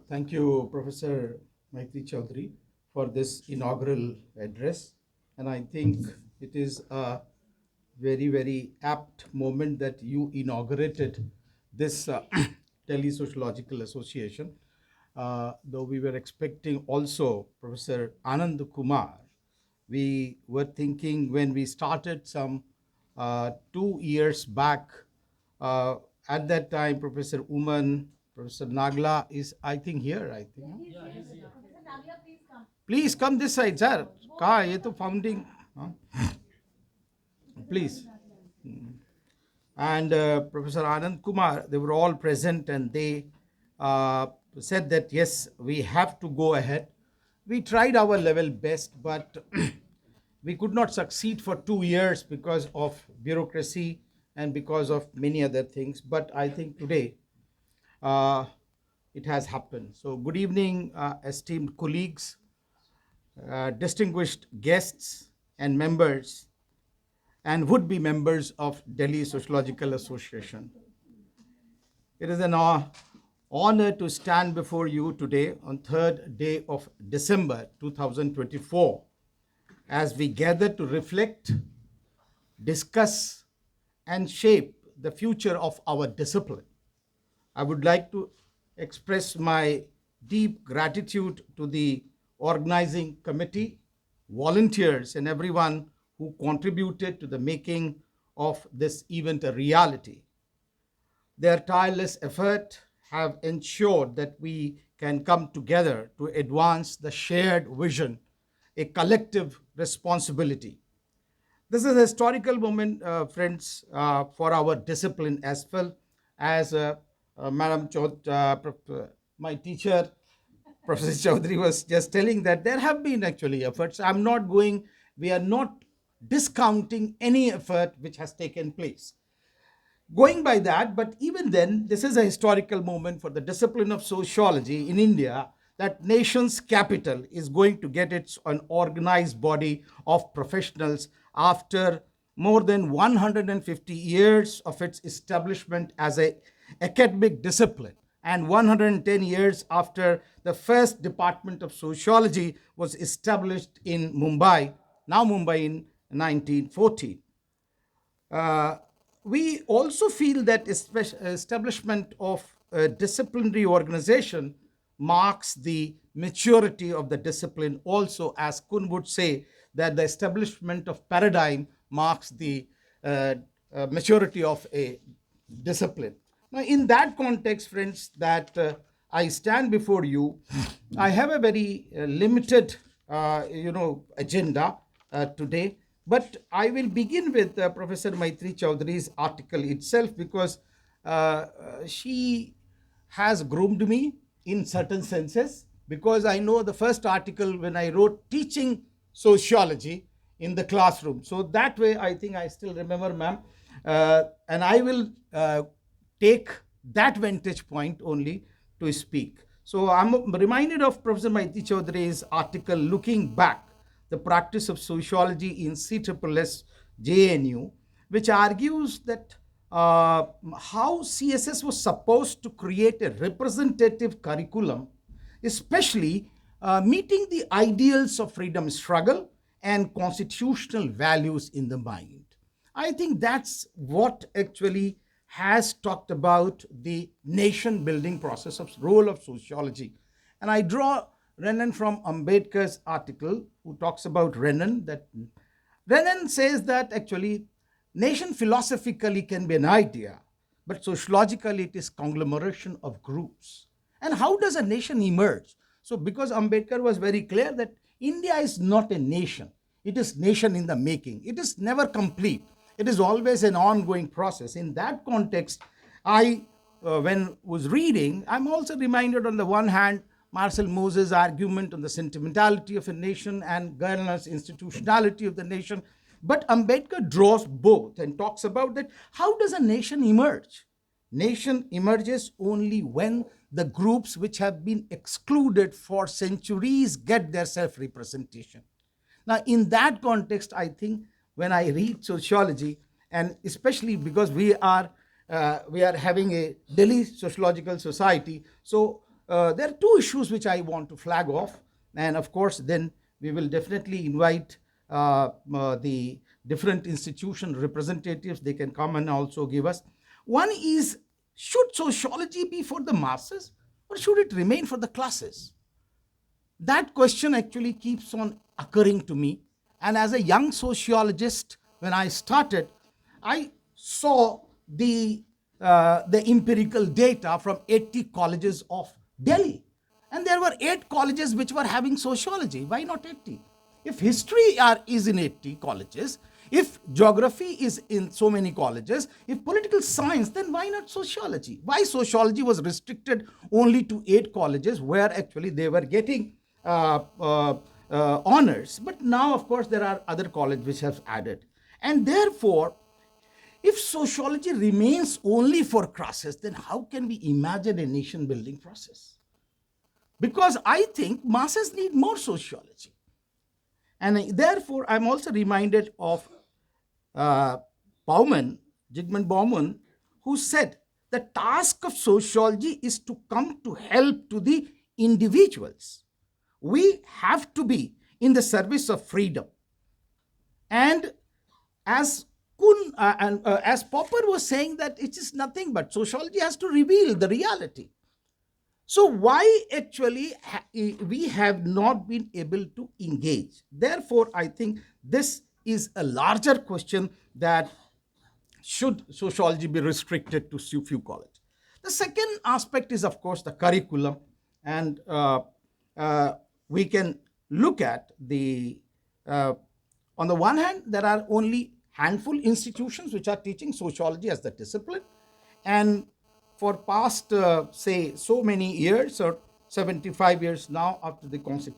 Thank you, Professor Maitri Chaudhary, for this inaugural address. And I think it is a very, very apt moment that you inaugurated this Delhi Sociological Association. Though we were expecting also Professor Anand Kumar, we were thinking when we started some 2 years back. Uh, at that time, Professor Uman, Professor Nagla is, I think, here. I think. Please come this side, sir. कहाँ ये तो founding. Please. And Professor Anand Kumar, they were all present, and they said that yes, we have to go ahead. We tried our level best, but we could not succeed for 2 years because of bureaucracy and because of many other things. But I think today uh, it has happened. So, good evening, esteemed colleagues, distinguished guests, and members, and would be members of Delhi Sociological Association. It is an honor to stand before you today on 3rd day of December 2024 as we gather to reflect, discuss, and shape the future of our discipline. I would like to express my deep gratitude to the organizing committee, volunteers, and everyone who contributed to the making of this event a reality. Their tireless effort have ensured that we can come together to advance the shared vision, a collective responsibility. This is a historical moment, friends, for our discipline as well as Madam my teacher, Professor Chaudhary was just telling that there have been actually efforts. We are not discounting any effort which has taken place. Going by that, but even then, this is a historical moment for the discipline of sociology in India, that nation's capital is going to get its an organized body of professionals after more than 150 years of its establishment as a academic discipline, and 110 years after the first department of sociology was established in Mumbai, now Mumbai, in 1914. We also feel that establishment of a disciplinary organization marks the maturity of the discipline, also, as Kuhn would say, that the establishment of paradigm marks the maturity of a discipline. Now, in that context, friends, that I stand before you, I have a very limited, agenda today. But I will begin with Professor Maitri Chaudhary's article itself, because she has groomed me in certain senses, because I know the first article when I wrote teaching sociology in the classroom. So that way, I think I still remember, ma'am. And I will take that vantage point only to speak. So I'm reminded of Professor Maitri Chaudhary's article, Looking Back, the Practice of Sociology in CSSS JNU, which argues that how CSS was supposed to create a representative curriculum, especially meeting the ideals of freedom struggle and constitutional values in the mind. I think that's what actually has talked about the nation building process of role of sociology. And I draw Renan from Ambedkar's article, who talks about Renan, that Renan says that actually nation philosophically can be an idea, but sociologically it is conglomeration of groups. And how does a nation emerge? So because Ambedkar was very clear that India is not a nation, it is nation in the making. It is never complete. It is always an ongoing process. In that context, when was reading, I'm also reminded on the one hand, Marcel Moses' argument on the sentimentality of a nation and governance institutionality of the nation. But Ambedkar draws both and talks about that how does a nation emerge? Nation emerges only when the groups which have been excluded for centuries get their self-representation. Now, in that context, I think when I read sociology, and especially because we are having a Delhi Sociological Society, so there are two issues which I want to flag off. And of course, then we will definitely invite the different institution representatives. They can come and also give us. One is, should sociology be for the masses or should it remain for the classes? That question actually keeps on occurring to me. And as a young sociologist, when I started, I saw the empirical data from 80 colleges of Delhi. And there were 8 colleges which were having sociology. Why not 80? If history is in 80 colleges, if geography is in so many colleges, if political science, then why not sociology? Why sociology was restricted only to 8 colleges where actually they were getting honors? But now, of course, there are other colleges which have added. And therefore, if sociology remains only for classes, then how can we imagine a nation building process? Because I think masses need more sociology. And therefore, I'm also reminded of Bauman, Zygmunt Bauman, who said the task of sociology is to come to help to the individuals. We have to be in the service of freedom. And as as Popper was saying, that it is nothing but sociology has to reveal the reality. So why actually we have not been able to engage? Therefore, I think this is a larger question, that should sociology be restricted to few colleges? The second aspect is, of course, the curriculum. And we can look at on the one hand, there are only handful institutions which are teaching sociology as the discipline. And for past, say, so many years, or 75 years now after the Constitution,